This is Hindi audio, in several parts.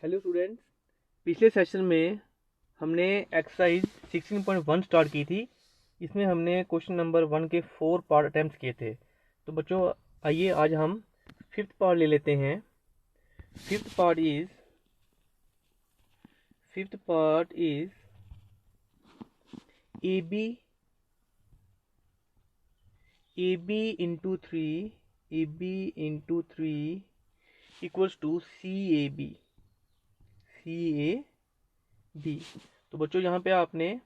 हेलो स्टूडेंट्स, पिछले सेशन में हमने एक्सरसाइज 16.1 स्टार्ट की थी। इसमें हमने क्वेश्चन नंबर 1 के 4 पार्ट अटैम्प्ट किए थे। तो बच्चों, आइए आज हम फिफ्थ पार्ट ले लेते हैं। Fifth part is A B into three equals to C A B. तो बच्चों, यहाँ पे आपने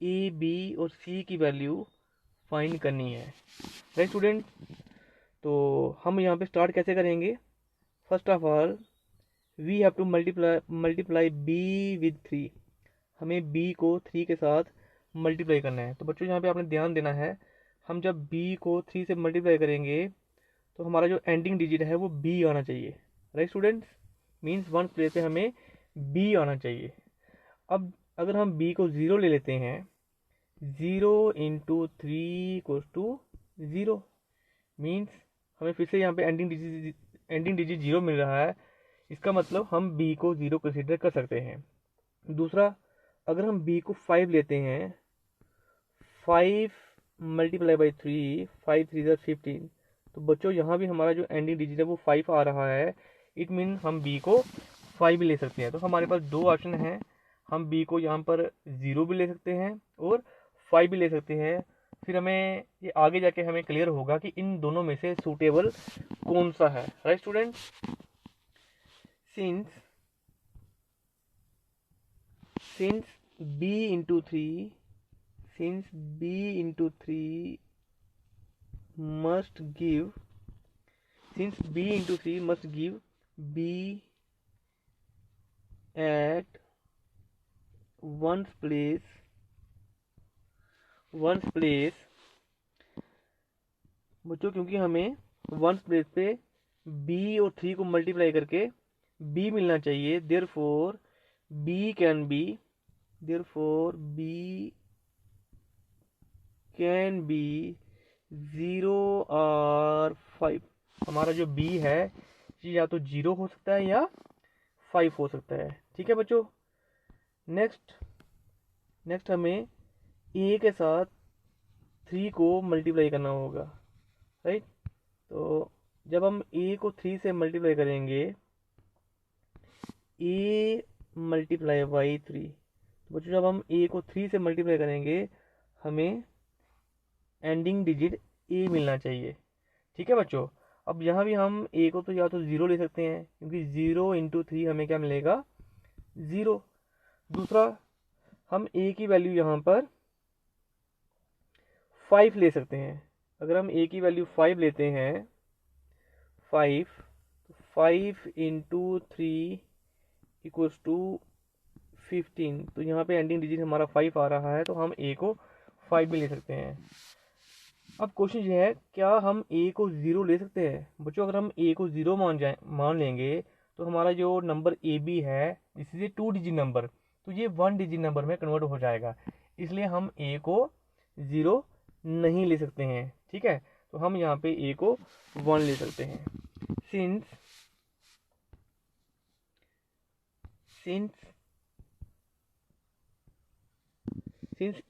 ए बी और सी की वैल्यू फाइंड करनी है, राइट स्टूडेंट। तो हम यहाँ पे स्टार्ट कैसे करेंगे? First of all we have to multiply B with 3। हमें बी को 3 के साथ मल्टीप्लाई करना है। तो बच्चों, यहाँ पे आपने ध्यान देना है, हम जब बी को 3 से मल्टीप्लाई करेंगे तो हमारा जो एंडिंग डिजिट है वो बी आना चाहिए, right students. Means one place पे हमें बी आना चाहिए। अब अगर हम b को 0 ले लेते हैं, 0 इंटू 3 इक्वल्स टू 0। मीन्स हमें फिर से यहाँ पे एंडिंग डिजिट 0 मिल रहा है। इसका मतलब हम b को 0 कंसिडर कर सकते हैं। दूसरा, अगर हम b को 5 लेते हैं, 5 मल्टीप्लाई बाई 3, 5 3 15। तो बच्चों, यहाँ भी हमारा जो एंडिंग डिजिट है वो 5 आ रहा है। इट मीन हम b को 5 भी ले सकते हैं। तो हमारे पास दो ऑप्शन हैं। हम b को यहाँ पर 0 भी ले सकते हैं और 5 भी ले सकते हैं। फिर हमें ये आगे जाके हमें क्लियर होगा कि इन दोनों में से सूटेबल कौन सा है, right student. Since b into three must give b at one's place बच्चों, क्योंकि हमें वंस प्लेस पे b और 3 को मल्टीप्लाई करके b मिलना चाहिए। देयरफॉर b कैन बी 0 और 5। हमारा जो b है ये या तो 0 हो सकता है या 5 हो सकता है। ठीक है बच्चों। नेक्स्ट हमें a के साथ 3 को मल्टीप्लाई करना होगा, राइट। तो जब हम a को 3 से मल्टीप्लाई करेंगे, a मल्टीप्लाई बाई 3। तो बच्चों, जब हम a को 3 से मल्टीप्लाई करेंगे हमें एंडिंग डिजिट a मिलना चाहिए। ठीक है बच्चों। अब यहाँ भी हम a को तो या तो 0 ले सकते हैं, क्योंकि 0 इंटू 3 हमें क्या मिलेगा? 0। दूसरा, हम a की वैल्यू यहाँ पर 5 ले सकते हैं। अगर हम a की वैल्यू 5 लेते हैं, 5 इंटू 3 इक्वल्स टू 15। तो यहाँ पे एंडिंग डिजिट हमारा 5 आ रहा है, तो हम a को 5 भी ले सकते हैं। अब क्वेश्चन ये है, क्या हम a को 0 ले सकते हैं? बच्चों, अगर हम a को 0 मान लेंगे तो हमारा जो नंबर ए बी है, this is A 2 digit number, तो ये 1 डिजिट नंबर में कन्वर्ट हो जाएगा। इसलिए हम a को 0 नहीं ले सकते हैं। ठीक है, तो हम यहाँ पे a को 1 ले सकते हैं। Since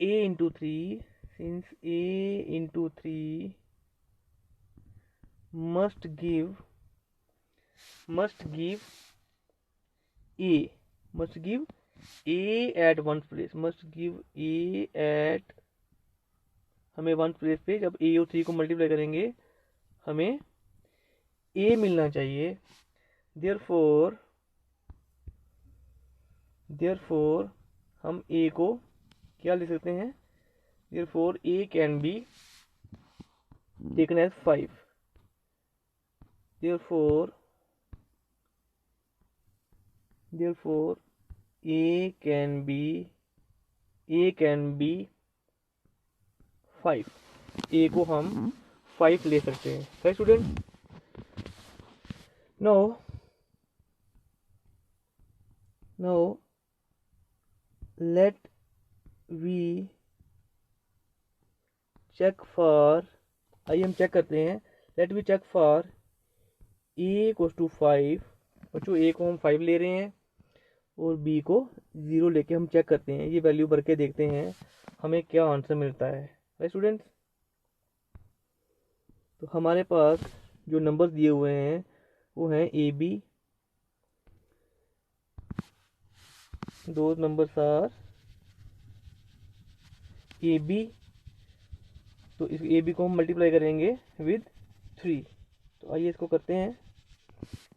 a into three must give a at one place, हमें वन प्लेस पे जब a और 3 को मल्टीप्लाई करेंगे हमें a मिलना चाहिए। देयरफॉर हम a को क्या ले सकते हैं? Therefore a can be taken as 5। Therefore a can be 5। a को हम 5 ले सकते हैं, right student. Now let we check for, आइए हम चेक करते हैं। Let we check for a equals to 5। बच्चों, a को हम 5 ले रहे हैं और बी को 0 लेके हम चेक करते हैं, ये वैल्यू भर के देखते हैं हमें क्या आंसर मिलता है। राइट स्टूडेंट्स, तो हमारे पास जो नंबर्स दिए हुए हैं वो हैं ए बी, दो नंबर्स आर ए बी, तो इस ए बी को हम मल्टीप्लाई करेंगे विद 3। तो आइए इसको करते हैं,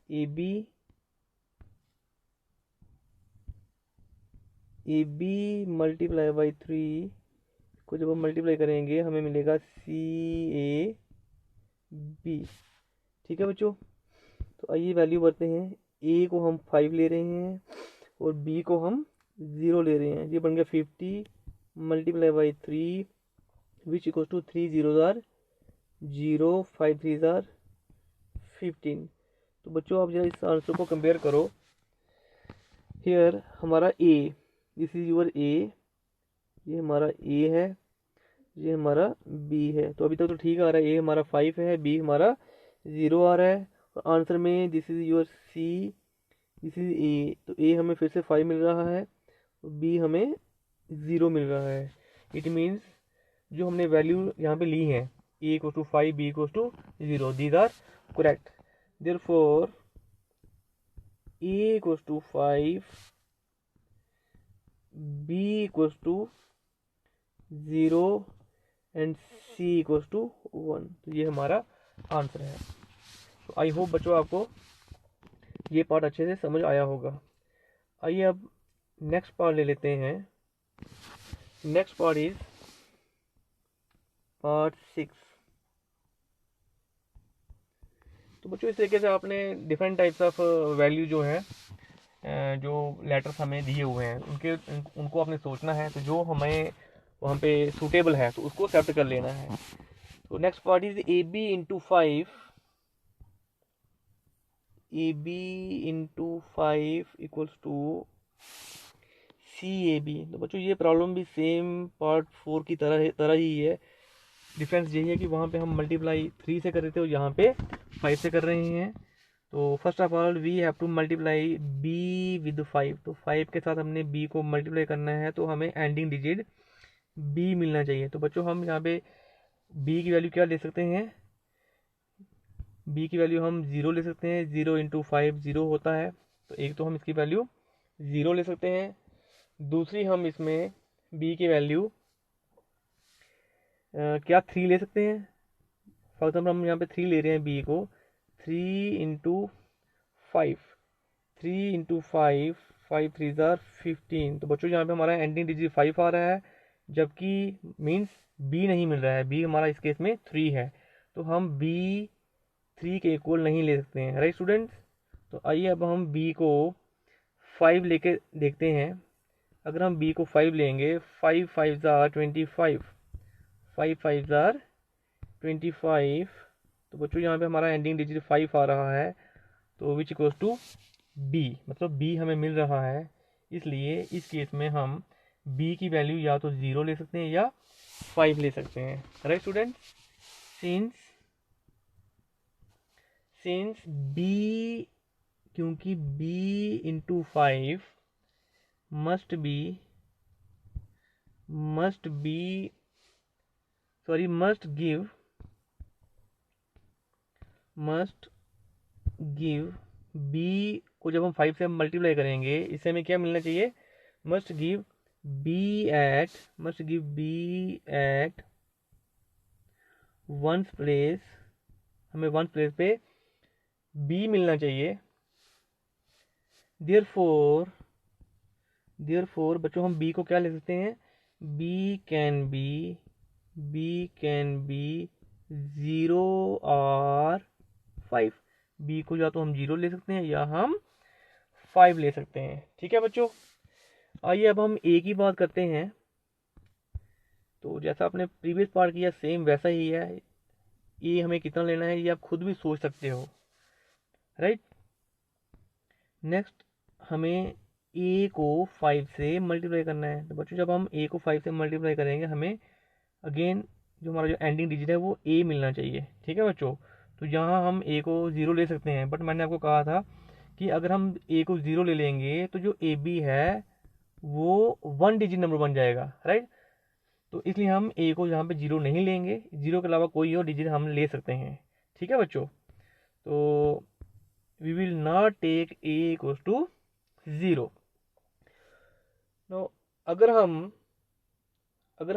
ए बी मल्टीप्लाई बाई 3 को जब हम मल्टीप्लाई करेंगे हमें मिलेगा सी ए बी। ठीक है बच्चों, तो आइए वैल्यू भरते हैं। ए को हम 5 ले रहे हैं और बी को हम 0 ले रहे हैं। ये बन गया 50 multiply by 3 which equal to 3 0 or 0, 5 3 or 15। तो बच्चों आप जरा इस आंसर को कंपेयर करो। हियर हमारा ए, दिस इज योर ए, ये हमारा ए है, ये हमारा बी है। तो अभी तक तो ठीक आ रहा है, ए हमारा 5 है, बी हमारा 0 आ रहा है। और आंसर में this is your C, this is A, तो ए हमें फिर से 5 मिल रहा है और बी हमें 0 मिल रहा है। इट मीन्स जो हमने वैल्यू यहाँ पे ली है A equal to 5, B equal to 0, these are correct. Therefore A equal to 5, B equal to 0 and C equal to 1। तो ये हमारा आंसर है। तो आई होप बच्चों आपको ये पार्ट अच्छे से समझ आया होगा। आइए अब नेक्स्ट पार्ट ले लेते हैं। Next part is part 6। तो बच्चों इस तरीके से आपने डिफरेंट टाइप्स ऑफ वैल्यू जो है, जो लेटर्स हमें दिए हुए हैं उनको आपने सोचना है। तो जो हमें वहाँ पे सूटेबल है तो उसको एक्सेप्ट कर लेना है। तो next part is A B into 5, A B into 5 equals to C A B. तो बच्चों ये प्रॉब्लम भी सेम पार्ट 4 की तरह ही है। डिफरेंस यही है कि वहाँ पे हम मल्टीप्लाई 3 से कर रहे थे और यहाँ पे 5 से कर रहे हैं। तो first of all we have to multiply B with 5। तो 5 के साथ हमने बी को मल्टीप्लाई करना है, तो हमें एंडिंग डिजिट बी मिलना चाहिए। तो बच्चों हम यहाँ पे बी की वैल्यू क्या ले सकते हैं, बी की वैल्यू हम 0 ले सकते हैं। 0 इंटू 5 0 होता है, तो एक तो हम इसकी वैल्यू 0 ले सकते हैं। दूसरी हम इसमें बी की वैल्यू क्या 3 ले सकते हैं। फॉर एग्जाम्पल हम यहाँ पे 3 ले रहे हैं बी को, 3 इंटू 5, 3 इंटू 5, 5 3 ज़ार 15। तो बच्चों यहाँ पे हमारा एंडिंग डिजिट 5 आ रहा है, जबकि मीन्स बी नहीं मिल रहा है। बी हमारा इस केस में 3 है, तो हम बी 3 के इक्वल नहीं ले सकते हैं। राइट स्टूडेंट्स, तो आइए अब हम बी को 5 लेके देखते हैं। अगर हम बी को 5 लेंगे, 5 5 ज़ार 25, 5 5 ज़ार 25। तो बच्चों यहाँ पे हमारा एंडिंग डिजिट 5 आ रहा है, तो विच इक्वल्स टू बी, मतलब बी हमें मिल रहा है। इसलिए इस केस में हम बी की वैल्यू या तो 0 ले सकते हैं या 5 ले सकते हैं। राइट स्टूडेंट, सिंस बी, क्योंकि B into 5 must give B को जब हम 5 से मल्टीप्लाई करेंगे, इससे हमें क्या मिलना चाहिए, must give B at one's place, हमें वंस प्लेस पे बी मिलना चाहिए। देयरफॉर बच्चों हम बी को क्या ले सकते हैं, बी कैन बी 0 और 5। बी को या तो हम 0 ले सकते हैं या हम 5 ले सकते हैं। ठीक है बच्चों, आइए अब हम ए की बात करते हैं। तो जैसा आपने प्रीवियस पार्ट किया सेम वैसा ही है। ए हमें कितना लेना है ये आप खुद भी सोच सकते हो। राइट, नेक्स्ट हमें ए को 5 से मल्टीप्लाई करना है। तो बच्चों जब हम ए को 5 से मल्टीप्लाई करेंगे, हमें अगेन जो हमारा जो एंडिंग डिजिट है वो ए मिलना चाहिए। ठीक है बच्चों, तो यहाँ हम ए को 0 ले सकते हैं, बट मैंने आपको कहा था कि अगर हम ए को 0 ले लेंगे तो जो ए बी है वो 1 डिजिट नंबर बन जाएगा, राइट। तो इसलिए हम ए को यहाँ पे 0 नहीं लेंगे, 0 के अलावा कोई और डिजिट हम ले सकते हैं, ठीक है बच्चों। तो we will not take A equals to 0। No अगर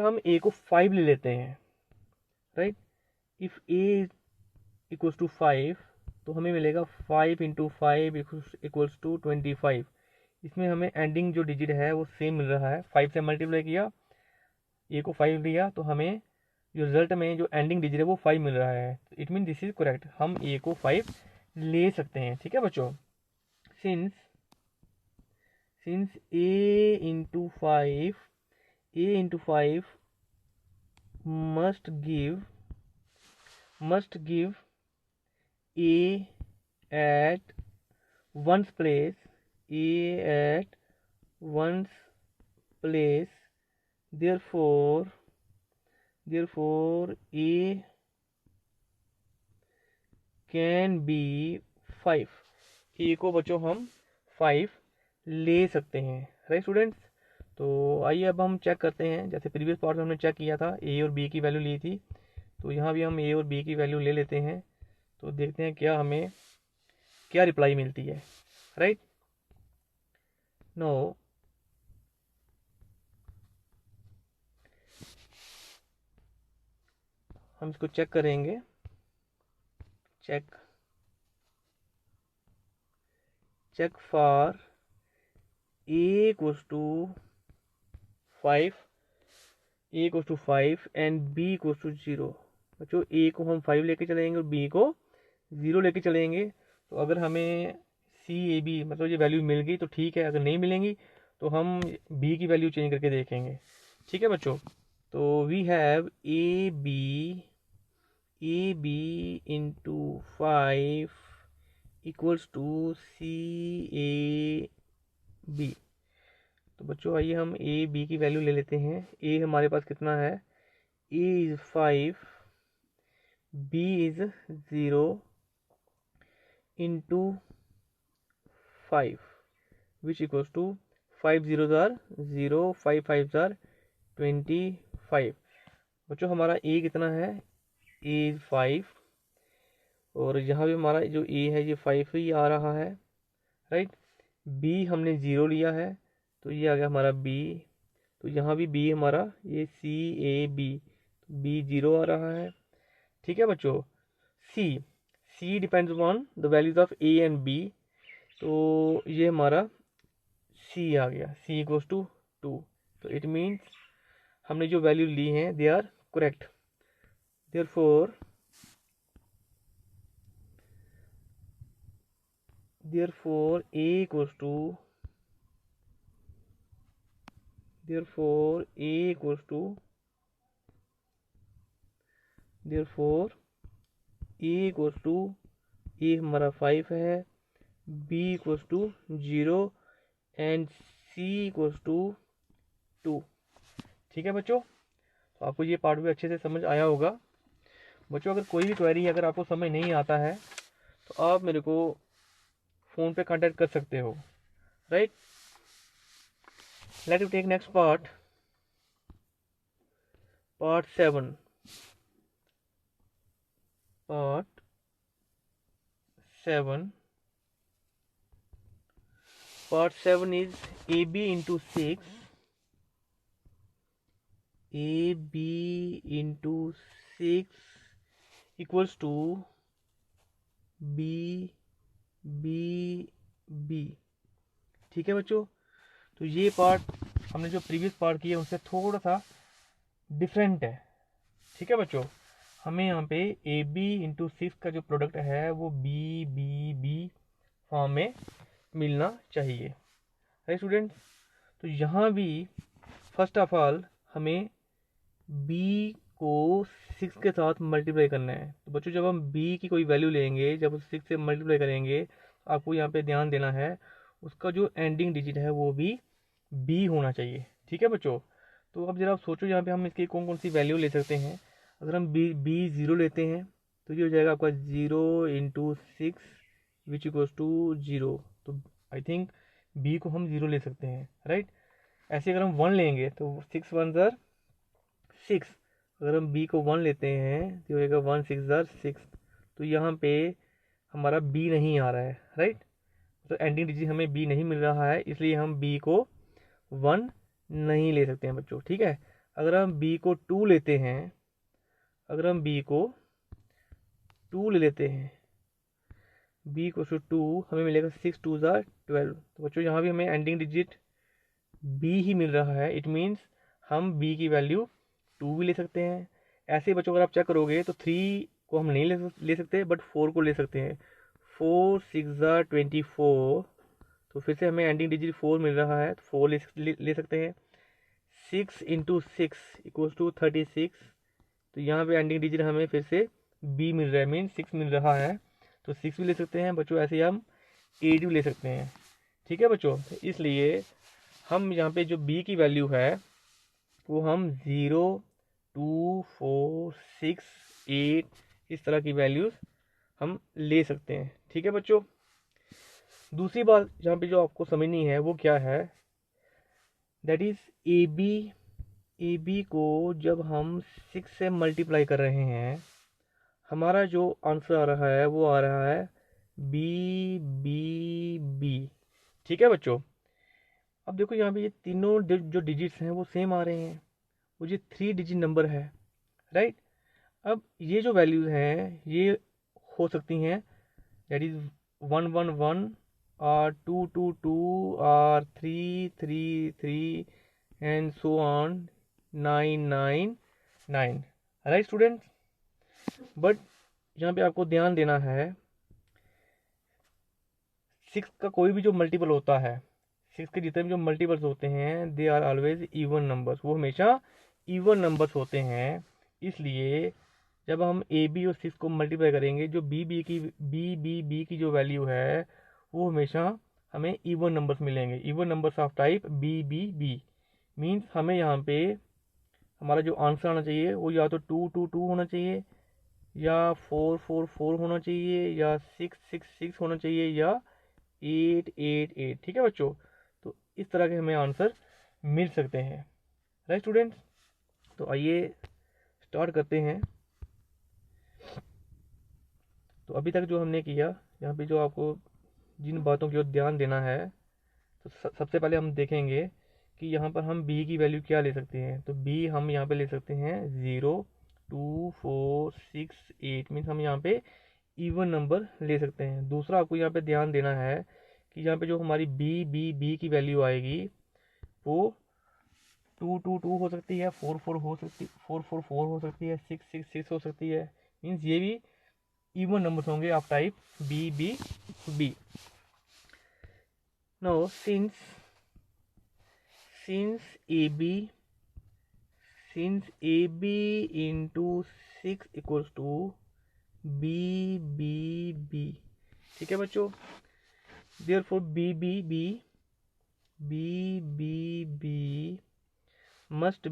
हम ए को 5 ले लेते हैं, right, if A equals to 5 तो हमें मिलेगा 5 इंटू 5 इक्वल्स टू 25। इसमें हमें एंडिंग जो डिजिट है वो सेम मिल रहा है, 5 से मल्टीप्लाई किया, ए को 5 लिया, तो हमें जो रिजल्ट में जो एंडिंग डिजिट है वो 5 मिल रहा है। It mean this is correct, हम ए को 5 ले सकते हैं, ठीक है बच्चों। Since A into 5 must give a at one's place, therefore a can be 5। ए को बच्चों हम 5 ले सकते हैं, राइट स्टूडेंट्स। तो आइए अब हम चेक करते हैं, जैसे प्रीवियस पार्ट में हमने चेक किया था, ए और बी की वैल्यू ली थी, तो यहाँ भी हम ए और बी की वैल्यू ले लेते हैं। तो देखते हैं हमें क्या रिप्लाई मिलती है, राइट। नो हम इसको चेक करेंगे, check for A equals to 5 and B equals to 0। बच्चों ए को हम 5 लेके चलेंगे और बी को 0 लेके चलेंगे। तो अगर हमें सी ए बी मतलब ये वैल्यू मिल गई तो ठीक है, अगर नहीं मिलेंगी तो हम बी की वैल्यू चेंज करके देखेंगे, ठीक है बच्चों। तो we have A B into 5 equals to C A B. तो बच्चों आइए हम ए बी की वैल्यू ले लेते हैं। ए हमारे पास कितना है, A is 5, B is 0 into 5 which equals to 5 zeros are 0, 5 5s are 25। बच्चों हमारा ए कितना है, ए इज 5, और यहाँ भी हमारा जो ए है ये 5 ही आ रहा है, राइट। बी हमने 0 लिया है तो ये आ गया हमारा बी। तो यहाँ भी बी हमारा ये सी ए बी 0 आ रहा है, ठीक है बच्चों। C depends on the values of A and B, तो ये हमारा सी आ गया, सी इक्वल्स टू 2। तो इट मीन्स हमने जो वैल्यू ली हैं they are correct. Therefore A equals to A हमारा 5 है, B equals to 0 and C equals to 2, ठीक है बच्चों। तो आपको ये पार्ट भी अच्छे से समझ आया होगा। बच्चों अगर कोई भी क्वेरी अगर आपको समझ नहीं आता है तो आप मेरे को फ़ोन पे कांटेक्ट कर सकते हो, right. Let you take next part 7। Part 7 is AB into 6. AB into 6 equals to B, ठीक है बच्चों। तो ये पार्ट हमने जो प्रीवियस पार्ट किया उनसे थोड़ा सा डिफरेंट है, ठीक है बच्चों। हमें यहाँ पे ए बी इंटू 6 का जो प्रोडक्ट है वो बी फॉर्म में मिलना चाहिए, राइट स्टूडेंट्स। तो यहाँ भी फर्स्ट ऑफ ऑल हमें b को 6 के साथ मल्टीप्लाई करना है। तो बच्चों जब हम b की कोई वैल्यू लेंगे, जब उस 6 से मल्टीप्लाई करेंगे, तो आपको यहाँ पे ध्यान देना है उसका जो एंडिंग डिजिट है वो भी b होना चाहिए, ठीक है बच्चों। तो अब जरा आप सोचो यहाँ पे हम इसकी कौन कौन सी वैल्यू ले सकते हैं। अगर हम b 0 लेते हैं तो ये हो जाएगा आपका 0 इंटू 6 विच इक्वल्स टू 0, तो आई थिंक बी को हम 0 ले सकते हैं, राइट। ऐसे अगर हम 1 लेंगे तो 6 1 ज़र 6, अगर हम बी को 1 लेते हैं तो होगा 1 6 ज़र 6। तो यहाँ पे हमारा बी नहीं आ रहा है, राइट। तो एंडिंग डिजिट हमें बी नहीं मिल रहा है, इसलिए हम बी को 1 नहीं ले सकते हैं बच्चों, ठीक है। अगर हम बी को 2 लेते हैं, अगर हम बी को 2 ले लेते हैं, बी को 2 हमें मिलेगा 6 2 ज़र 12। तो बच्चों यहाँ भी हमें एंडिंग डिजिट बी ही मिल रहा है, इट मीन्स हम बी की वैल्यू 2 भी ले सकते हैं। ऐसे बच्चों अगर आप चेक करोगे तो 3 को हम नहीं ले सकते, बट 4 को ले सकते हैं। 4 6 ज़र 24, तो फिर से हमें एंडिंग डिजिट 4 मिल रहा है, तो 4 ले सकते हैं। 6 इंटू 6 इक्वल्स टू 36, तो यहाँ पे एंडिंग डिजिट हमें फिर से बी मिल रहा है, मीन 6 मिल रहा है, तो 6 भी ले सकते हैं बच्चों। ऐसे ही हम 8 भी ले सकते हैं, ठीक है बच्चों। तो इसलिए हम यहाँ पे जो b की वैल्यू है वो हम 0 2 4 6 8 इस तरह की वैल्यूज़ हम ले सकते हैं, ठीक है बच्चों। दूसरी बात यहाँ पे जो आपको समझनी है वो क्या है, दैट इज़ ए बी को जब हम 6 से मल्टीप्लाई कर रहे हैं, हमारा जो आंसर आ रहा है वो आ रहा है बी बी बी, ठीक है बच्चों। अब देखो यहाँ पे ये तीनों जो डिजिट्स हैं वो सेम आ रहे हैं, वो ये 3 डिजिट नंबर है, राइट। अब ये जो वैल्यूज़ हैं ये हो सकती हैं, दैट इज़ 1 1 1 और 2 2 2 और 3 3 3 and so on 9 9 9, right students. But यहाँ पे आपको ध्यान देना है, 6 का कोई भी जो मल्टीपल होता है, 6 के जितने भी जो मल्टीपल्स होते हैं they are always even numbers, वो हमेशा इवन नंबर्स होते हैं। इसलिए जब हम ए बी और 6 को मल्टीप्लाई करेंगे, जो बी की जो वैल्यू है वो हमेशा हमें इवन नंबर्स मिलेंगे, even numbers of type B means हमें यहाँ पे हमारा जो आंसर आना चाहिए वो या तो 2 2 2 होना चाहिए, या 4 4 4 होना चाहिए, या 6 6 6 होना चाहिए, या 8 8 8, ठीक है बच्चों। तो इस तरह के हमें आंसर मिल सकते हैं, राइट स्टूडेंट्स। तो आइए स्टार्ट करते हैं। तो अभी तक जो हमने किया, यहाँ पे जो आपको जिन बातों की ओर ध्यान देना है, तो सबसे पहले हम देखेंगे कि यहाँ पर हम b की वैल्यू क्या ले सकते हैं। तो b हम यहाँ पे ले सकते हैं 0 2 4 6 8, मीन्स हम यहाँ पे इवन नंबर ले सकते हैं। दूसरा आपको यहाँ पे ध्यान देना है कि यहाँ पे जो हमारी b की वैल्यू आएगी वो 2 2 2 हो सकती है, 4 4 हो सकती 4 4 4 हो सकती है, 6 6 6 हो सकती है, मीन्स ये भी इवन नंबर्स होंगे of type B. Now since AB into 6 equals to B, ठीक है बच्चों। therefore B must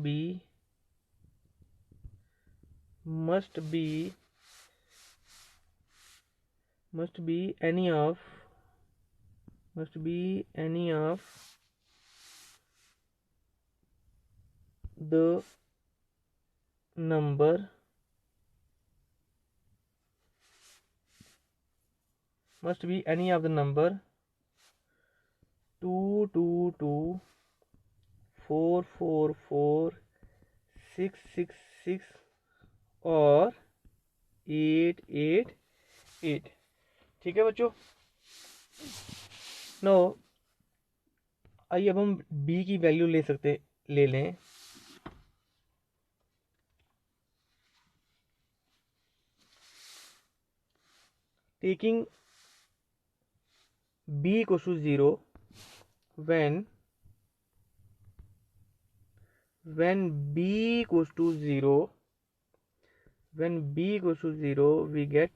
be any of the number 2 2 2 4 4 4 6 6 6 और 8 8 8, ठीक है बच्चों। नो आइए अब हम b की वैल्यू ले लें। Taking b equals to 0 when b equals to 0 we get,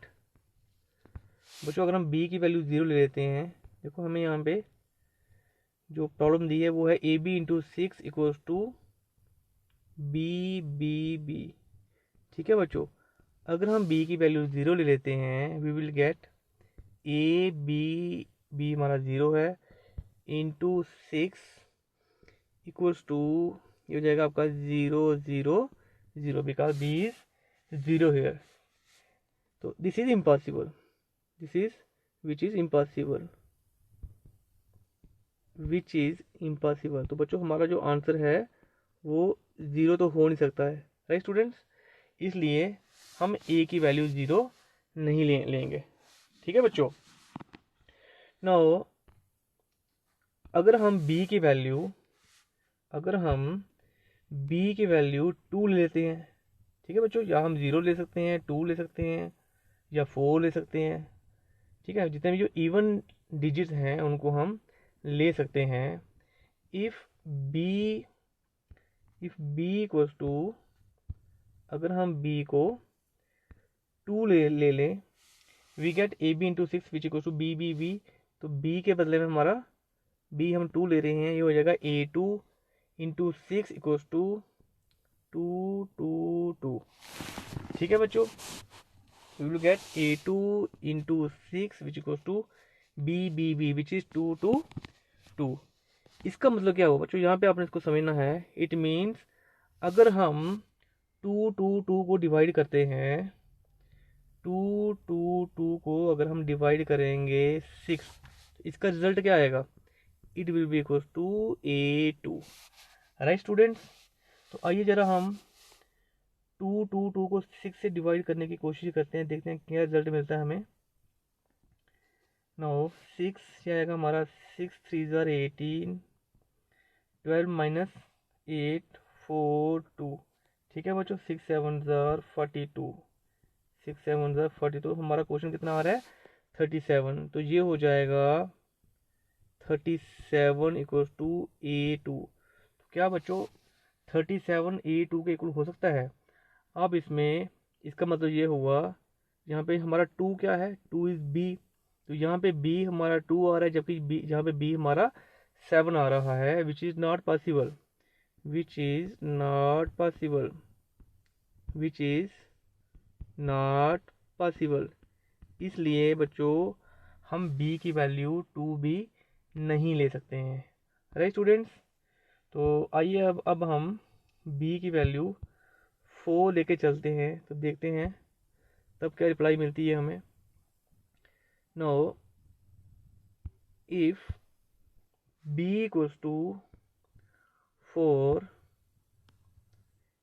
बच्चों अगर हम b की वैल्यू 0 ले लेते हैं, देखो हमें यहाँ पे जो प्रॉब्लम दी है वो है ab into 6 equals to B, ठीक है बच्चों। अगर हम b की वैल्यू 0 ले लेते हैं वी विल गेट बी हमारा 0 है, इंटू 6 इक्वल्स टू, ये हो जाएगा आपका 0 0 0, बिकॉज बी इज 0 हेयर। तो this is impossible, this is which is impossible, which is impossible. तो बच्चों हमारा जो आंसर है वो 0 तो हो नहीं सकता है, राइट स्टूडेंट्स। इसलिए हम ए की वैल्यू 0 नहीं लेंगे, ठीक है बच्चों। नाउ अगर हम बी की वैल्यू 2 लेते हैं, ठीक है बच्चों, या हम 0 ले सकते हैं, 2 ले सकते हैं, या 4 ले सकते हैं, ठीक है। जितने भी जो इवन डिजिट्स हैं उनको हम ले सकते हैं। इफ बी इक्वल्स टू, अगर हम बी को 2 ले लें, we get A B into 6 which equals to B B B. तो बी के बदले में हमारा बी हम 2 ले रहे हैं, ये हो जाएगा A2 इंटू 6 इक्वल्स टू 2 2 2, ठीक है बच्चों। we will get A2 into 6 which equals to B which is 2 2 2। इसका मतलब क्या होगा बच्चों, यहाँ पे आपने इसको समझना है। इट मीन्स अगर हम 2 2 2 को डिवाइड करते हैं, 2 2 2 को अगर हम डिवाइड करेंगे 6, तो इसका रिजल्ट क्या आएगा, it will be equals to A2, right students. तो आइए जरा हम 2 2 2 को 6 से डिवाइड करने की कोशिश करते हैं, देखते हैं क्या रिजल्ट मिलता है हमें। नो 6 क्या आएगा हमारा, 6 3 ज़ार 18, 12 माइनस 8 4 2, ठीक है बच्चों। 6 7 ज़ार 42, 6 7 ज़ार 42, हमारा क्वेश्चन कितना आ रहा है 37। तो ये हो जाएगा 37 इक्वल्स टू A2। तो क्या बच्चों 37 A2 के इक्वल हो सकता है। अब इसमें इसका मतलब ये हुआ, यहाँ पे हमारा 2 क्या है, 2 इज B, तो यहाँ पे B हमारा 2 आ रहा है, जबकि B यहाँ पे B हमारा 7 आ रहा है, which is not possible, which is not possible, which is not possible. इसलिए बच्चों हम B की वैल्यू 2B नहीं ले सकते हैं, राइट स्टूडेंट्स। तो आइए अब हम B की वैल्यू 4 लेके चलते हैं, तो देखते हैं तब क्या रिप्लाई मिलती है हमें। No if B equals to 4,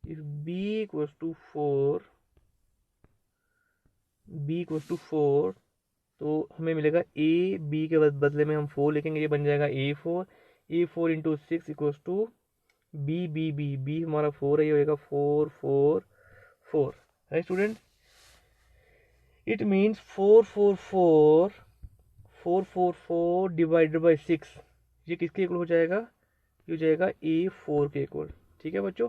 if B equals to 4, B equals to 4, तो हमें मिलेगा A, B के बदले में हम 4 लिखेंगे, ये बन जाएगा A4 into 6 equals to B हमारा 4 है, ये होगा 4 4 4, right student. It means 4 divided by 6, ये किसके इक्वल हो जाएगा, ये हो जाएगा A4 के इक्वल, ठीक है बच्चों।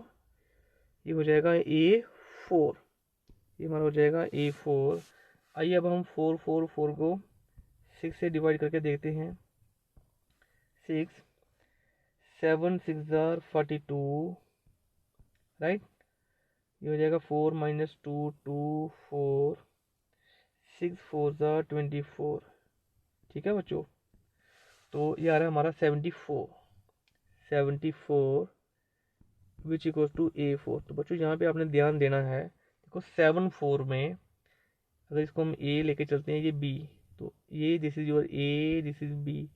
ये हो जाएगा A4, ये हमारा हो जाएगा A4। आइए अब हम 4 4 4 को 6 से डिवाइड करके देखते हैं। 6 7 6 ज़ार 42, राइट, ये हो जाएगा 4 माइनस 2 2 4, 6 4 ज़ार 24, ठीक है बच्चों। तो ये आ रहा है हमारा 74 विच इक्वल टू A4। तो बच्चों यहाँ पे आपने ध्यान देना है, देखो 7 4 में अगर इसको हम A लेके चलते हैं, ये B, तो ये this is your A, this is B,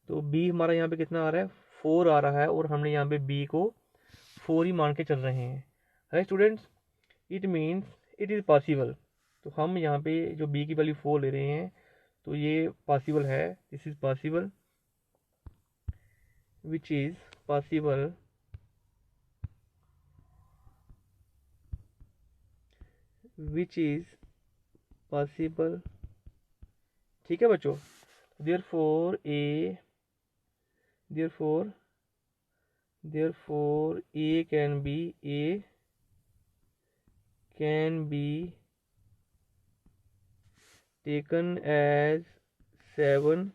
तो B हमारा यहाँ पे कितना आ रहा है 4 आ रहा है, और हमने यहाँ पे B को 4 ही मान के चल रहे हैं, right students. It means it is possible, तो हम यहाँ पे जो B की वैल्यू 4 ले रहे हैं, तो ये पॉसिबल है, this is possible, which is possible, which is possible, ठीक है बच्चों। therefore A can be taken as 7,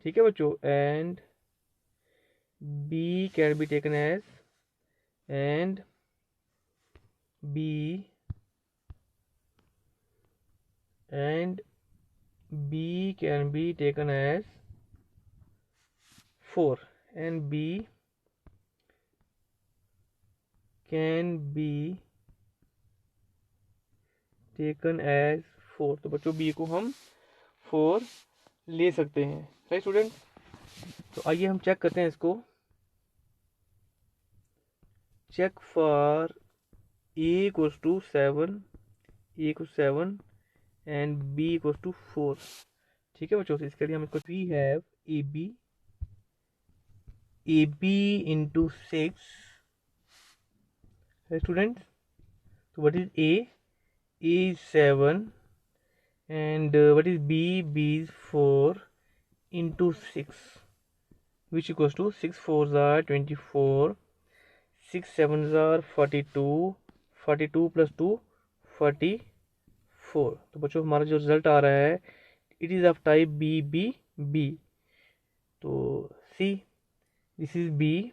ठीक है बच्चों, and B can be taken as, and B B can be taken as 4 and B can be taken as 4। तो बच्चों B को हम 4 ले सकते हैं, राइट स्टूडेंट। तो आइए हम चेक करते हैं इसको। Check for A equals to 7 and B equals to 4। ठीक है बच्चों, इसके लिए हम इसको we have A B into 6 है स्टूडेंट। तो what is A is 7 and what is B is 4 into 6 which equals to 6 4s are 24, 6 7s are 42, 42 plus 2 44। तो बच्चों हमारा जो रिजल्ट आ रहा है it is of type B B B. तो सी दिस इज बी,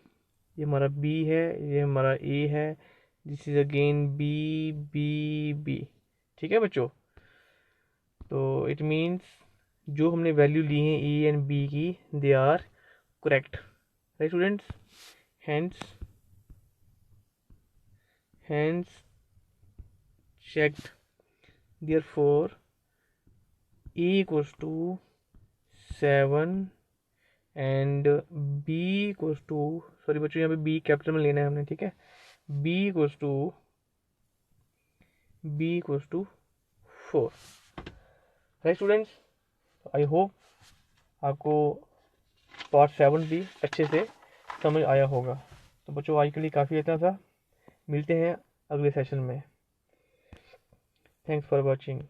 ये हमारा बी है, ये हमारा ए है, this is again B B B. ठीक है बच्चों, तो इट मीन्स जो हमने वैल्यू ली है ए एंड बी की they are correct, right students. hence checked, therefore A equals to 7 and B equals to, sorry बच्चों यहाँ पे B कैपिटल में लेना है हमने, ठीक है। B equals to 4, right students. I hope आपको पार्ट 7 भी अच्छे से समझ आया होगा। तो बच्चों आज के लिए काफ़ी इतना था, मिलते हैं अगले सेशन में। Thanks for watching.